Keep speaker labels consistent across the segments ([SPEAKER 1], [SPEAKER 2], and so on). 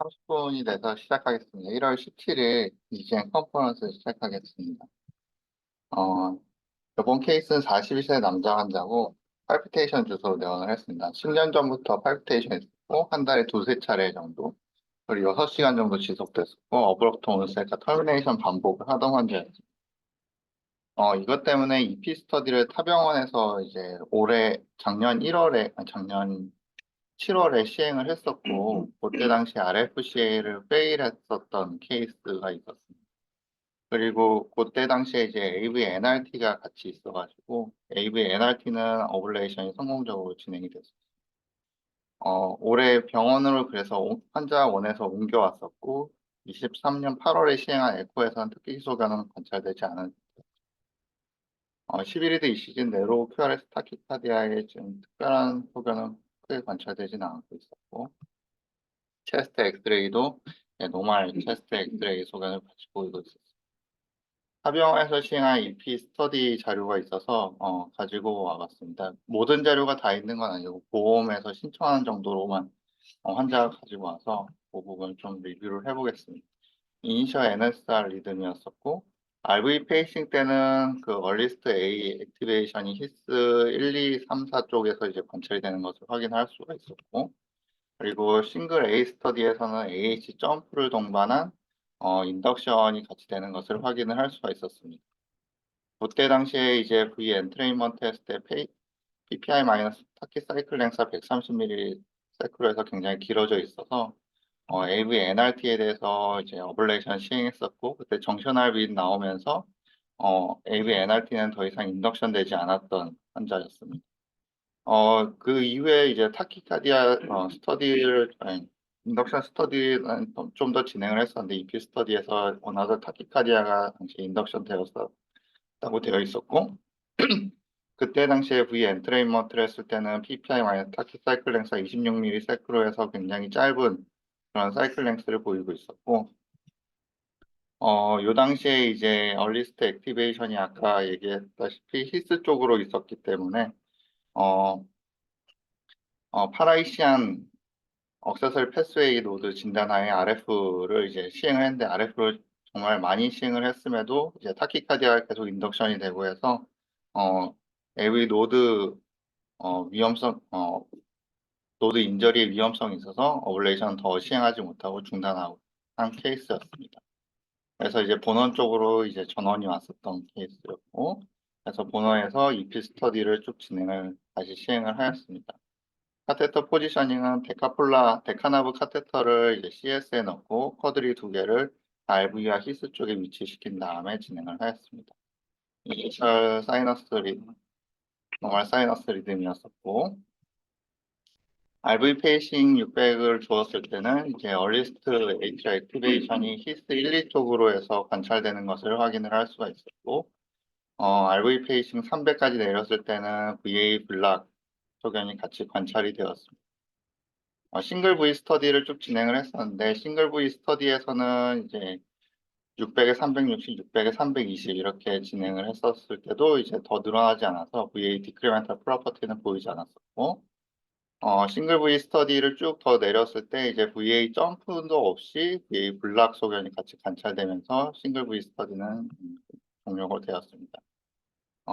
[SPEAKER 1] 30분이 돼서 시작하겠습니다. 1월 17일 EGM 컨퍼런스 시작하겠습니다. 어, 이번 케이스는 42세 남자 환자고 팔피테이션 주소로 내원을 했습니다. 10년 전부터 팔피테이션 있었고 한 달에 두세 차례 정도 그리고 6시간 정도 지속됐었고 어브럽트 온셋과 터미네이션 반복을 하던 환자였습니다. 이것 때문에 EP 스터디를 타병원에서 이제 작년 1월에, 작년 7월에 시행을 했었고, 그때 당시 RFCA를 페일했었던 케이스가 있었습니다. 그리고 그때 당시에 이제 AV-NRT가 같이 있어가지고, AV-NRT는 어블레이션이 성공적으로 진행이 됐었어요. 올해 병원으로 그래서 환자 원에서 옮겨왔었고, 23년 8월에 시행한 에코에서는 특기 소견은 관찰되지 않은 11일도 이 시즌 내로 QRS 타키카디아의 좀 특별한 소견은 크게 관찰되지는 않고 있었고, 체스트 엑스레이도 노멀 체스트 엑스레이 소견을 같이 보이고 있었어요. 합병에서 시행한 EP 스터디 자료가 있어서 가지고 와봤습니다. 모든 자료가 다 있는 건 아니고 보험에서 신청하는 정도로만 환자가 가지고 와서 그 부분 좀 리뷰를 해보겠습니다. 이니셜 NSR 리듬이었었고 RV 페이싱 때는 그 얼리스트 A 액티베이션이 히스 1, 2, 3, 4 쪽에서 이제 관찰이 되는 것을 확인할 수가 있었고 그리고 싱글 A 스터디에서는 AH 점프를 동반한 인덕션이 같이 되는 것을 확인을 할 수가 있었습니다. 그때 당시에 이제 V 엔트레인먼트 했을 때 PPI 마이너스 타키 사이클 랭스가 130mm 사이클로에서 굉장히 길어져 있어서 AV NRT에 대해서 이제 어블레이션 시행했었고 그때 정셔널 빈 나오면서 AV NRT는 더 이상 인덕션 되지 않았던 환자였습니다. 그 이후에 이제 타키카디아 인덕션 스터디는 좀 더 진행을 했었는데 EP 스터디에서 원하던 타키카디아가 당시 인덕션 되었다고 되어 있었고 그때 당시에 V 엔트레인먼트를 했을 때는 PPI 마이너스 타키 사이클 랭스가 26mm 사이클로에서 굉장히 짧은 그런 사이클 랭스를 보이고 있었고 요 당시에 이제 얼리스트 액티베이션이 아까 얘기했다시피 히스 쪽으로 있었기 때문에 어, 파라이시안 억세설 패스웨이 노드 진단하에 RF를 이제 시행을 했는데 RF를 정말 많이 시행을 했음에도 이제 타키카디아가 계속 인덕션이 되고 해서 AV 노드 위험성 노드 인저리의 위험성이 있어서 어블레이션 더 시행하지 못하고 중단하고 한 케이스였습니다. 그래서 이제 본원 쪽으로 이제 전원이 왔었던 케이스였고 그래서 본원에서 EP 스터디를 쭉 진행을 다시 시행을 하였습니다. 카테터 포지셔닝은 데카나브 카테터를 이제 CS에 넣고 커드리 2개를 RV와 히스 쪽에 위치시킨 다음에 진행을 하였습니다. 이니셜 노멀 사이너스 리듬이었었고, RV 페이싱 600을 주었을 때는 이제 얼리스트 Atrial 액티베이션이 히스 1, 2 쪽으로 해서 관찰되는 것을 확인을 할 수가 있었고, RV 페이싱 300까지 내렸을 때는 VA 블락 소견이 같이 관찰이 되었습니다. 싱글 V 스터디를 쭉 진행을 했었는데 싱글 V 스터디에서는 이제 600에 360, 600에 320 이렇게 진행을 했었을 때도 이제 더 늘어나지 않아서 VA 디크리멘탈 프로퍼티는 보이지 않았었고 싱글 V 스터디를 쭉 더 내렸을 때 이제 VA 점프도 없이 VA 블락 소견이 같이 관찰되면서 싱글 V 스터디는 종료가 되었습니다.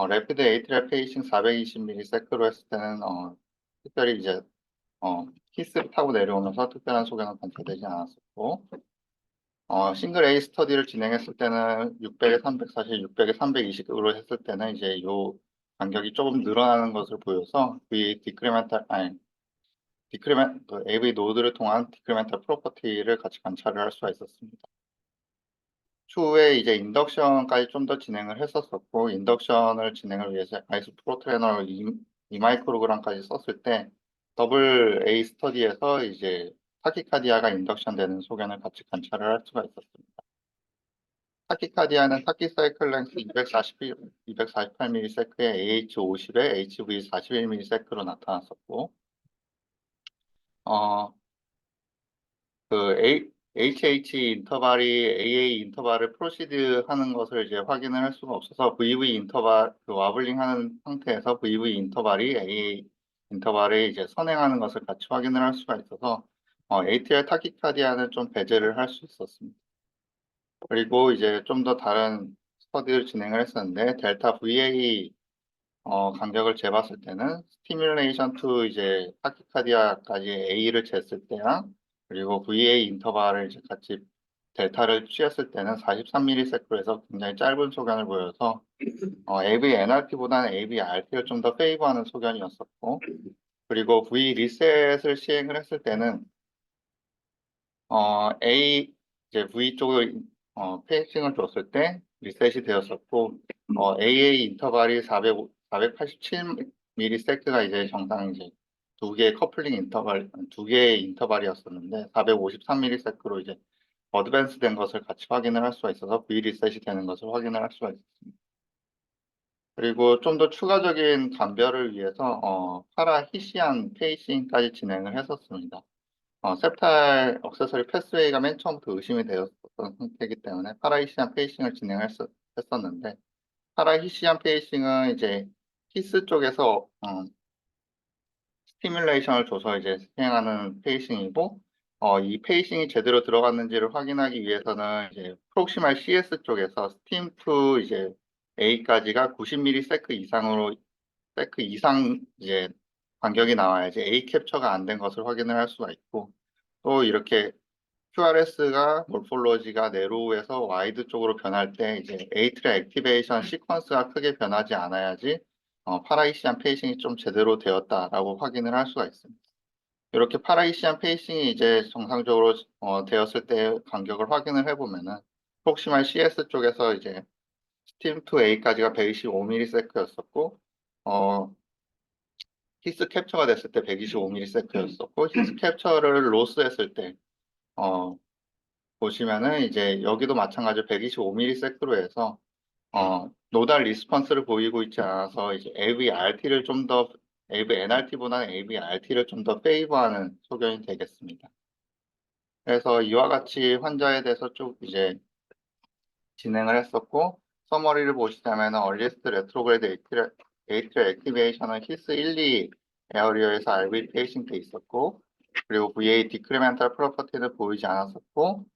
[SPEAKER 1] 래피드 에이트리얼 페이싱 420mm 세크로 했을 때는 특별히 이제 히스를 타고 내려오면서 특별한 소견은 관찰되지 않았었고 싱글 A 스터디를 진행했을 때는 600에 340, 600에 320으로 했을 때는 이제 요 간격이 조금 늘어나는 것을 보여서 V AV 노드를 통한 디크리멘탈 프로퍼티를 같이 관찰을 할 수가 있었습니다. 추후에 이제 인덕션까지 좀 더 진행을 했었었고 인덕션을 진행을 위해서 아이스 프로트레이너 2마이크로그램까지 썼을 때 더블 A 스터디에서 이제 타키카디아가 인덕션 되는 소견을 같이 관찰을 할 수가 있었습니다. 타키카디아는 타키 사이클 랭스 248ms의 AH50에 HV 41ms로 나타났었고 HH 인터벌이 AA 인터벌을 프로시드 하는 것을 이제 확인을 할 수가 없어서 VV 인터벌, 와블링 하는 상태에서 VV 인터벌이 AA 인터벌에 이제 선행하는 것을 같이 확인을 할 수가 있어서 ATR 타키카디아는 좀 배제를 할 수 있었습니다. 그리고 이제 좀 더 다른 스터디를 진행을 했었는데 델타 VA 간격을 재봤을 때는 스티뮬레이션 투 이제 타키카디아까지 A를 쟀을 때랑 그리고 VA 인터벌을 이제 같이 델타를 취했을 때는 43ms에서 굉장히 짧은 소견을 보여서 AV NRT보다는 AV RT를 좀 더 페이버하는 소견이었었고 그리고 V 리셋을 시행을 했을 때는 A 이제 V 쪽을 페이싱을 줬을 때 리셋이 되었었고 AA 인터벌이 487ms가 이제 정상 이제 두 개의 커플링 인터벌 두 개의 인터벌이었었는데 453ms로 이제 어드밴스 된 것을 같이 확인을 할 수가 있어서 V 리셋이 되는 것을 확인을 할 수가 있습니다. 그리고 좀 더 추가적인 감별을 위해서 파라히시안 페이싱까지 진행을 했었습니다. 셉탈 억세서리 패스웨이가 맨 처음부터 의심이 되었던 상태이기 때문에 파라히시안 페이싱을 진행을 했었는데 파라히시안 페이싱은 이제 히스 쪽에서 스티뮬레이션을 줘서 이제 시행하는 페이싱이고 이 페이싱이 제대로 들어갔는지를 확인하기 위해서는 이제 프록시말 CS 쪽에서 스팀 투 이제 A까지가 90ms 세크 이상 이제 간격이 나와야지 A 캡처가 안 된 것을 확인을 할 수가 있고 또 이렇게 QRS가 몰폴로지가 내로우에서 와이드 쪽으로 변할 때 이제 에이트리 액티베이션 시퀀스가 크게 변하지 않아야지 파라이시안 페이싱이 좀 제대로 되었다라고 확인을 할 수가 있습니다. 이렇게 파라이시안 페이싱이 이제 정상적으로 되었을 때 간격을 확인을 해보면은 프록시말 CS 쪽에서 이제 스팀 2A까지가 125ms였었고 히스 캡처가 됐을 때 125ms였었고 히스 캡처를 로스했을 때 보시면은 이제 여기도 마찬가지로 125ms로 해서 노달 리스폰스를 보이고 있지 않아서 이제 AVRT를 좀 더 AVNRT보다는 AVRT를 좀 더 페이버하는 소견이 되겠습니다. 그래서 이와 같이 환자에 대해서 쭉 이제 진행을 했었고 서머리를 보시자면 얼리스트 레트로그레이드 에이트리얼 액티베이션은 히스 1, 2 에어리어에서 RV 페이싱 돼 있었고 그리고 VA 디크리멘탈 프로퍼티는 보이지 않았었고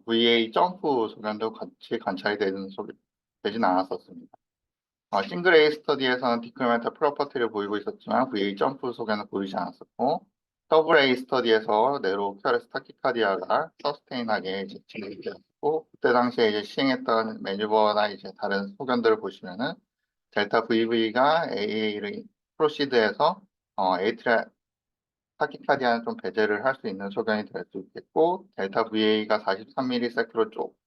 [SPEAKER 1] VA 점프 소견도 같이 관찰이 되진 않았었습니다. 싱글 A 스터디에서는 디크리멘탈 프로퍼티를 보이고 있었지만 VA 점프 소견은 보이지 않았었고 더블 A 스터디에서 네로 QRS 타키카디아가 서스테인하게 이제 진행이 되었고 그때 당시에 이제 시행했던 매뉴버나 이제 다른 소견들을 보시면은 델타 VV가 AA를 프로시드해서 에이트리아 타키카디아는 좀 배제를 할 수 있는 소견이 될 수 있겠고 델타 VA가 43ms로 쪽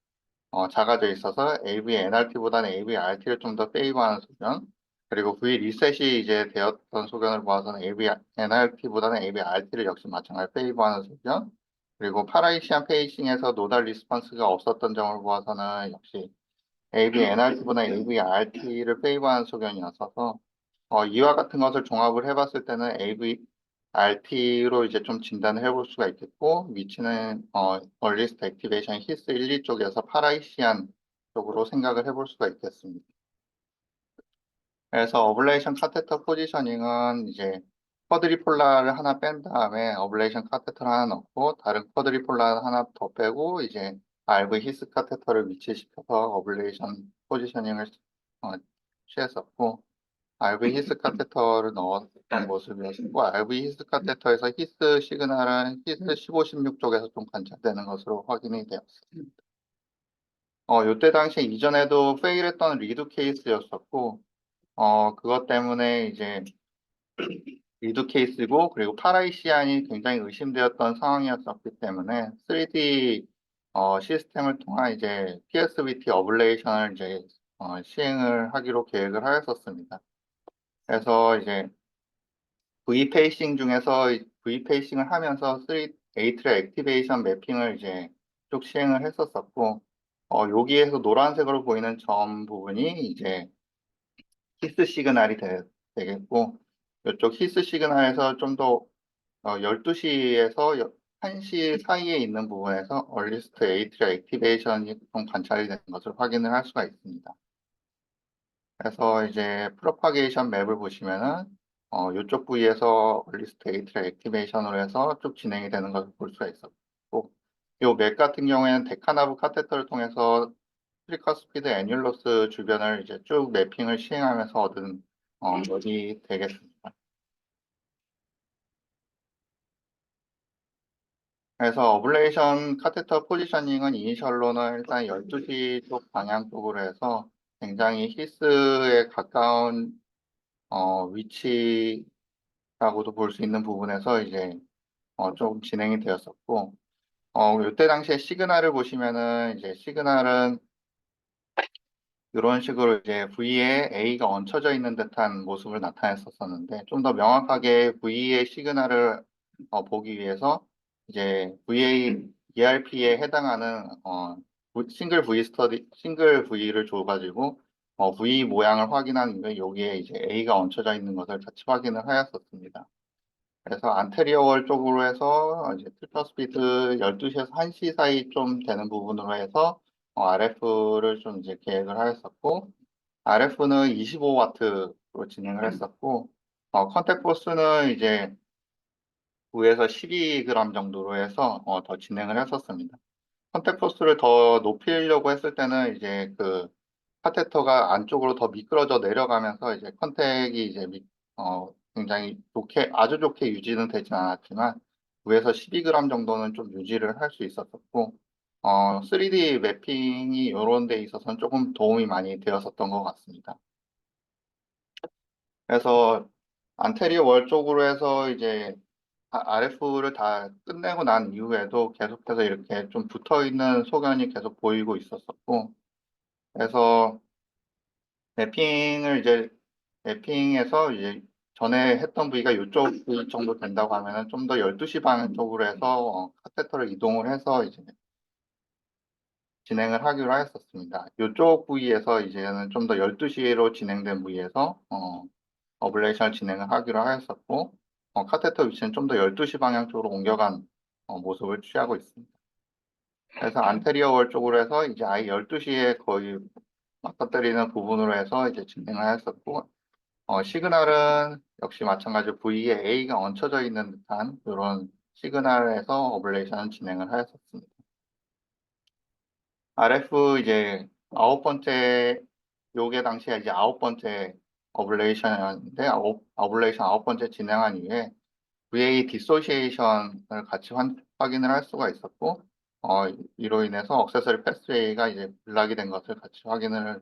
[SPEAKER 1] 작아져 있어서 AV NRT보다는 AV RT를 좀 더 페이버하는 소견 그리고 V 리셋이 이제 되었던 소견을 보아서는 AV NRT보다는 AV RT를 역시 마찬가지로 페이버하는 소견 그리고 파라이시안 페이싱에서 노달 리스폰스가 없었던 점을 보아서는 역시 AV NRT보다 AV RT를 페이버하는 소견이었어서 이와 같은 것을 종합을 해봤을 때는 AV RT로 이제 좀 진단을 해볼 수가 있겠고 위치는 얼리스트 액티베이션 히스 1, 2 쪽에서 파라이시안 쪽으로 생각을 해볼 수가 있겠습니다. 그래서 어블레이션 카테터 포지셔닝은 이제 쿼드리폴라를 하나 뺀 다음에 어블레이션 카테터를 하나 넣고 다른 쿼드리폴라 하나 더 빼고 이제 RV 히스 카테터를 위치시켜서 어블레이션 포지셔닝을 취했었고 RV 히스 카테터를 넣었던 모습이었고 RV 히스 카테터에서 히스 시그널은 히스 15, 16 쪽에서 좀 관찰되는 것으로 확인이 되었습니다. 이때 당시에 이전에도 페일했던 리드 케이스였었고 그것 때문에 이제 리드 케이스고 그리고 파라이시안이 굉장히 의심되었던 상황이었었기 때문에 3D 시스템을 통한 이제 PSVT 어블레이션을 이제 시행을 하기로 계획을 하였었습니다. 그래서 이제 V 페이싱 중에서 V 페이싱을 하면서 3 에이트리 액티베이션 매핑을 이제 쭉 시행을 했었었고 여기에서 노란색으로 보이는 점 부분이 이제 히스 시그널이 되겠고 이쪽 히스 시그널에서 좀 더 12시에서 1시 사이에 있는 부분에서 얼리스트 에이트리 액티베이션이 좀 관찰이 되는 것을 확인을 할 수가 있습니다. 그래서 이제 프로파게이션 맵을 보시면은 이쪽 부위에서 얼리 스테이트를 액티베이션으로 해서 쭉 진행이 되는 것을 볼 수가 있었고, 이맥 같은 경우에는 데카나브 카테터를 통해서 트리커스피드 애뉴러스 주변을 이제 쭉 매핑을 시행하면서 얻은 것이 되겠습니다. 그래서 어블레이션 카테터 포지셔닝은 이니셜로는 일단 12시 쪽 방향 쪽으로 해서 굉장히 히스에 가까운 위치라고도 볼 수 있는 부분에서 이제 좀 진행이 되었었고, 이때 당시에 시그널을 보시면은 이제 시그널은 이런 식으로 이제 V에 A가 얹혀져 있는 듯한 모습을 나타냈었었는데, 좀 더 명확하게 V의 시그널을 보기 위해서 이제 VA, ERP에 해당하는 싱글 V를 줘가지고 V 모양을 확인한 후에 여기에 이제 A가 얹혀져 있는 것을 같이 확인을 하였었습니다. 그래서 안테리어 월 쪽으로 해서 이제 트리퍼 스피드 12시에서 1시 사이 좀 되는 부분으로 해서 RF를 좀 이제 계획을 하였었고, RF는 25와트로 진행을 했었고, 컨택 포스는 이제 9에서 12g 정도로 해서 더 진행을 했었습니다. 컨택 포스를 더 높이려고 했을 때는 이제 그 카테터가 안쪽으로 더 미끄러져 내려가면서 이제 컨택이 이제 굉장히 좋게, 아주 좋게 유지는 되진 않았지만 9에서 12g 정도는 좀 유지를 할 수 있었었고, 3D 매핑이 이런 데 있어서는 조금 도움이 많이 되었었던 것 같습니다. 그래서 안테리어 월 쪽으로 해서 이제 RF를 다 끝내고 난 이후에도 계속해서 이렇게 좀 붙어 있는 소견이 계속 보이고 있었었고, 그래서 맵핑을 이제 맵핑에서 이제 전에 했던 부위가 이쪽 부위 정도 된다고 하면은 좀 더 12시 방향 쪽으로 해서 카테터를 이동을 해서 이제 진행을 하기로 하였었습니다. 이쪽 부위에서 이제는 좀 더 12시로 진행된 부위에서 어블레이션을 진행을 하기로 하였었고, 카테터 위치는 좀 더 12시 방향 쪽으로 옮겨간 모습을 취하고 있습니다. 그래서 안테리어 월 쪽으로 해서 이제 아예 12시에 거의 맞닥뜨리는 부분으로 해서 이제 진행을 했었고, 시그널은 역시 마찬가지로 V에 A가 얹혀져 있는 듯한 이런 시그널에서 어블레이션 진행을 하였었습니다. RF 이제 아홉 번째, 요게 당시에 이제 아홉 번째 어블레이션이었는데, 어블레이션 아홉 번째 진행한 이후에 VA 디소시에이션을 같이 확인을 할 수가 있었고, 이로 인해서 억세서리 패스웨이가 이제 블락이 된 것을 같이 확인을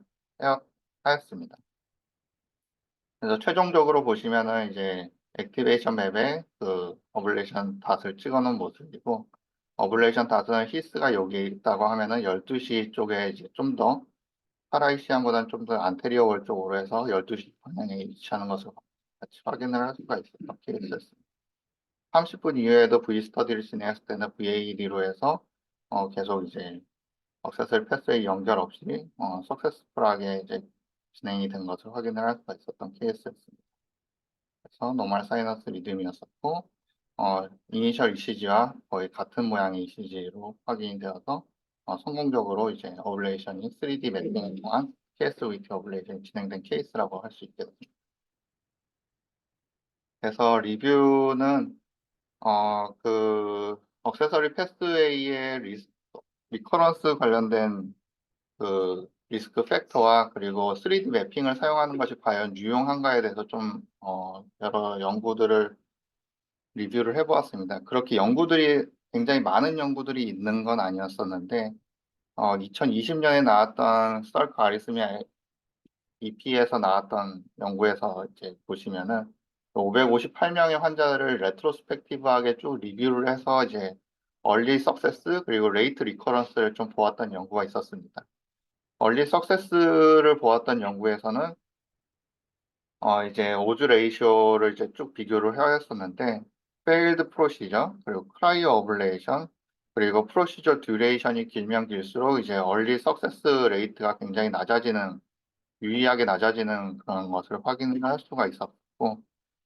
[SPEAKER 1] 하였습니다. 그래서 최종적으로 보시면은 이제 액티베이션 맵에 그 어블레이션 닷을 찍어놓은 모습이고, 어블레이션 닷은 히스가 여기 있다고 하면은 12시 쪽에 이제 좀 더 파라이시안보다는 좀 더 안테리어 월 쪽으로 해서 12시 방향에 위치하는 것을 같이 확인을 할 수가 있었던 케이스였습니다. 30분 이후에도 V 스터디를 진행했을 때는 VAD로 해서 계속 이제 억세서리 패스웨이 연결 없이 석세스풀하게 이제 진행이 된 것을 확인을 할 수가 있었던 케이스였습니다. 그래서 노멀 사이너스 리듬이었었고, 이니셜 ECG와 거의 같은 모양의 ECG로 확인이 되어서 성공적으로 이제 어블레이션이 3D 매핑을 통한 케이스 위트 어블레이션이 진행된 케이스라고 할 수 있겠습니다. 그래서 리뷰는 억세서리 패스웨이의 리커런스 관련된 그 리스크 팩터와 그리고 3D 매핑을 사용하는 것이 과연 유용한가에 대해서 좀 여러 연구들을 리뷰를 해보았습니다. 그렇게 굉장히 많은 연구들이 있는 건 아니었었는데 2020년에 나왔던 썰크 아리스미아 EP에서 나왔던 연구에서 이제 보시면은 558명의 환자를 레트로스펙티브하게 쭉 리뷰를 해서 이제 얼리 석세스 그리고 레이트 리커런스를 좀 보았던 연구가 있었습니다. 얼리 석세스를 보았던 연구에서는 이제 오즈 레이쇼를 이제 쭉 비교를 해왔었는데 failed procedure 그리고 cryo ablation 그리고 프로시저 듀레이션이 길면 길수록 이제 얼리 석세스 레이트가 굉장히 유의하게 낮아지는 그런 것을 확인할 수가 있었고,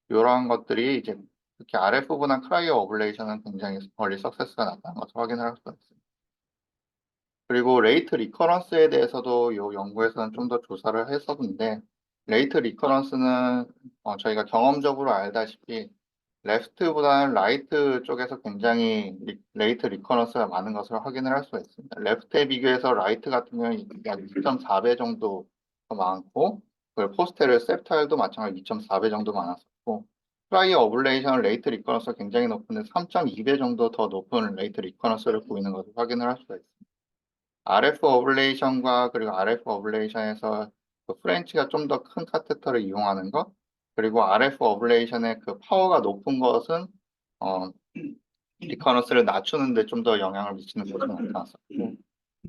[SPEAKER 1] 이러한 것들이 이제 특히 RF분한 크라이어 어블레이션은 굉장히 얼리 석세스가 나타난 것을 확인할 수가 있습니다. 그리고 레이트 리커런스에 대해서도 이 연구에서는 좀 더 조사를 했었는데, 레이트 리커런스는 저희가 경험적으로 알다시피 레프트보다는 라이트 쪽에서 굉장히 레이트 리커런스가 많은 것을 확인을 할 수가 있습니다. 레프트에 비교해서 라이트 같은 경우는 약 2.4배 정도 더 많고, 그리고 포스테르 셉타일도 마찬가지로 2.4배 정도 많았었고, 프라이어 오블레이션 레이트 리커런스가 굉장히 높은데 3.2배 정도 더 높은 레이트 리커런스를 보이는 것을 확인을 할 수가 있습니다. RF 어블레이션과 그리고 RF 어블레이션에서 그 프렌치가 좀 더 큰 카테터를 이용하는 것, 그리고 RF 어블레이션의 그 파워가 높은 것은 어, 리커런스를 낮추는데 좀 더 영향을 미치는 것으로 나타났었고,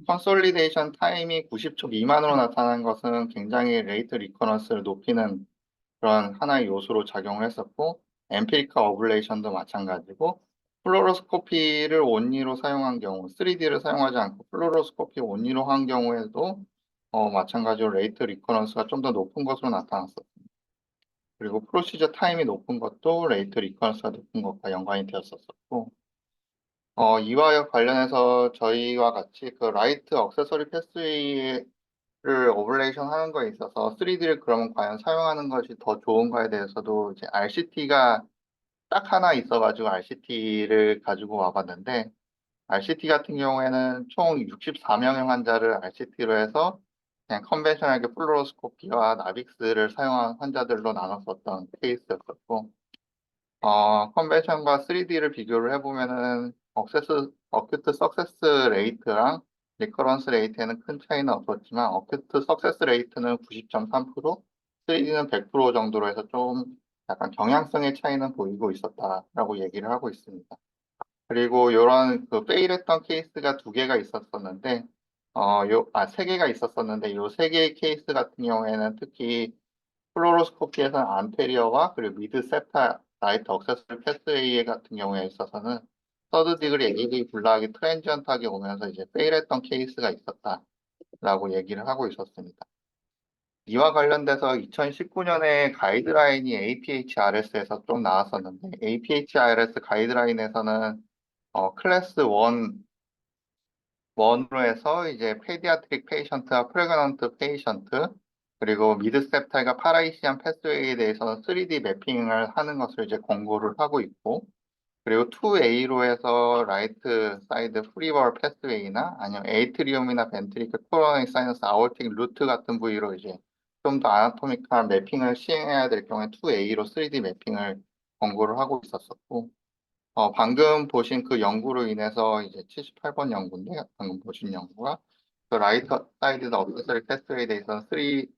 [SPEAKER 1] 컨솔리데이션 타임이 90초 미만으로 나타난 것은 굉장히 레이트 리커런스를 높이는 그런 하나의 요소로 작용을 했었고, 엠피리카 어블레이션도 마찬가지고, 플로로스코피를 온리로 사용한 경우, 3D를 사용하지 않고 플로로스코피 온리로 한 경우에도 마찬가지로 레이트 리커런스가 좀 더 높은 것으로 나타났었습니다. 그리고 프로시저 타임이 높은 것도 레이트 리커런스가 높은 것과 연관이 되었었고, 이와 관련해서 저희와 같이 그 라이트 억세서리 패스웨이를 오블레이션 하는 거에 있어서 3D를 그러면 과연 사용하는 것이 더 좋은가에 대해서도 이제 RCT가 딱 하나 있어가지고 RCT를 가지고 와봤는데, RCT 같은 경우에는 총 64명의 환자를 RCT로 해서 그냥 컨벤셔널하게 플루로스코피와 나빅스를 사용한 환자들로 나눴었던 케이스였었고, 컨벤션과 3D를 비교를 해보면은 어큐트 석세스 레이트랑 리커런스 레이트에는 큰 차이는 없었지만 어큐트 석세스 레이트는 90.3%, 3D는 100% 정도로 해서 좀 약간 경향성의 차이는 보이고 있었다라고 얘기를 하고 있습니다. 그리고 이런 그 페일했던 케이스가 두 개가 있었었는데, 세 개가 있었었는데, 요 세 개의 케이스 같은 경우에는 특히 플로로스코피에서는 안테리어와 그리고 미드 세타 라이트 억세서리 패스웨이 같은 경우에 있어서는 서드 디그리 AD 블락이 트랜지언트하게 오면서 이제 페일했던 케이스가 있었다라고 얘기를 하고 있었습니다. 이와 관련돼서 2019년에 가이드라인이 APHRS에서 좀 나왔었는데 APHRS 가이드라인에서는 클래스 1으로 해서 이제 페디아트릭 페이션트와 프레그넌트 페이션트 그리고 미드 셉탈과 파라이시안 패스웨이에 대해서는 3D 매핑을 하는 것을 이제 권고를 하고 있고, 그리고 2A로 해서 라이트 사이드 프리버 패스웨이나 아니면 에이트리움이나 벤트리클 코로나리 사이너스 아ortic 루트 같은 부위로 이제 좀 더 아나토미컬 매핑을 시행해야 될 경우에 2A로 3D 매핑을 권고를 하고 있었었고, 방금 보신 그 연구로 인해서 이제 78번 연구인데, 방금 보신 연구가 그 라이트 사이드 어세서리 패스웨이에 대해서는 3D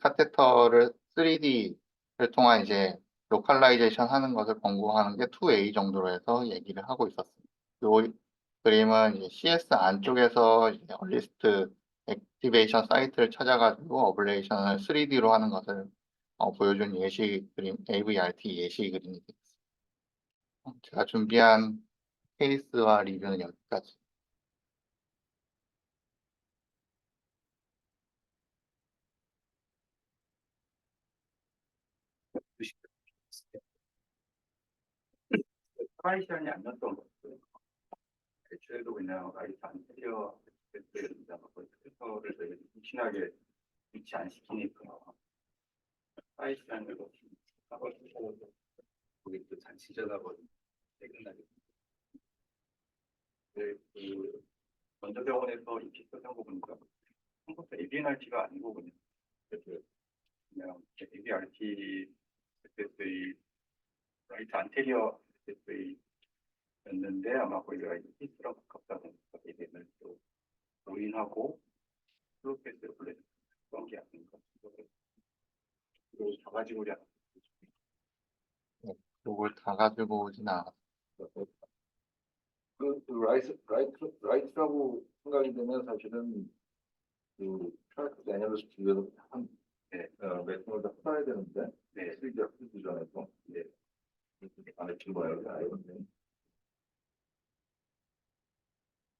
[SPEAKER 1] 카테터를 3D를 통한 이제 로컬라이제이션 하는 것을 권고하는 게 2A 정도로 해서 얘기를 하고 있었습니다. 이 그림은 이제 CS 안쪽에서 이제 얼리스트 액티베이션 사이트를 찾아가지고 어블레이션을 3D로 하는 것을 보여준 예시 그림, AVRT 예시 그림이 되겠습니다. 제가 준비한 케이스와 리뷰는 여기까지.
[SPEAKER 2] 프라이션이 안 났던 것같요 애초에도 그냥 라이트 안테리어 때입니다. 필터를 되게 무신하게 위치 안 시키니까 프라이션을 하고 거기 또 잔치자다 보니 퇴근하게. 그 원자병원에서 이 피터 한거 보니까 처음부터 ABNRT가 아니고 그냥 ABRT SSA 라이트 안테리어 SSA였는데 아마 거기가 히스랑 가깝다 보니까 ABN을 또 로인하고 플로패스를 원래 그런 게 아닌가. 그걸 다 가지고 오지 않았어요.
[SPEAKER 1] 이걸 다 가지고 오진 않았어요.
[SPEAKER 3] 라이트라고 생각이 되면 사실은 그 트라이크 애널리스트 중에서 한 매통을 다 풀어야 되는데
[SPEAKER 2] 네.
[SPEAKER 3] 3D가 풀기 전에도 안에 들어봐야 돼.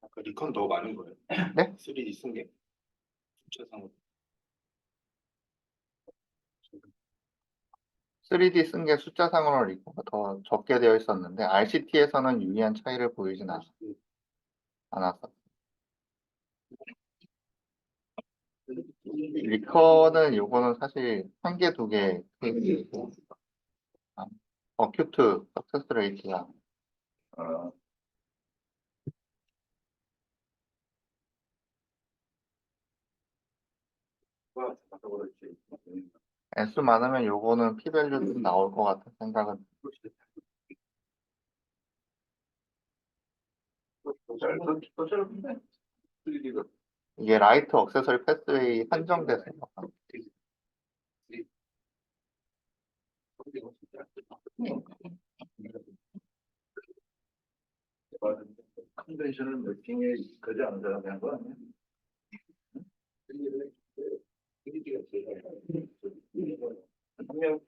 [SPEAKER 2] 아까 리컨 너무 많은 거예요.
[SPEAKER 1] 네?
[SPEAKER 2] 3D 쓴 게 숫자상으로.
[SPEAKER 1] 3D 쓴 게 숫자상으로 리코가 더 적게 되어 있었는데 RCT에서는 유의한 차이를 보이진 않았어요. 리커는 요거는 사실 한 개, 두 개 케이스고, 어큐트 석세스 레이트가
[SPEAKER 3] 아,
[SPEAKER 2] 그거 같아서 그렇지.
[SPEAKER 1] S 많으면 요거는 P밸류 좀 나올 것 같은 생각은.
[SPEAKER 3] 더 짧은데? 3D가.
[SPEAKER 1] 이게 라이트 억세서리 패스웨이 한정돼서
[SPEAKER 3] 컨벤셔널 매칭에 가지 않은 사람이 한 거 아니야? 3D가 제일
[SPEAKER 2] 한명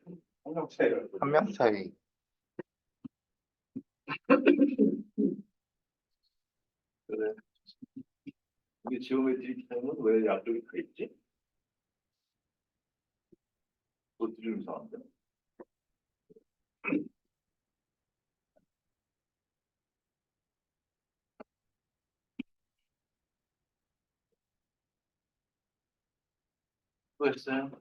[SPEAKER 2] 한명 차이가
[SPEAKER 1] 한 명 차이.
[SPEAKER 3] 그래. 이게 지오메트리 타임은 왜 양쪽이 다 있지? 그것도 좀 이상한데. 또 했어요?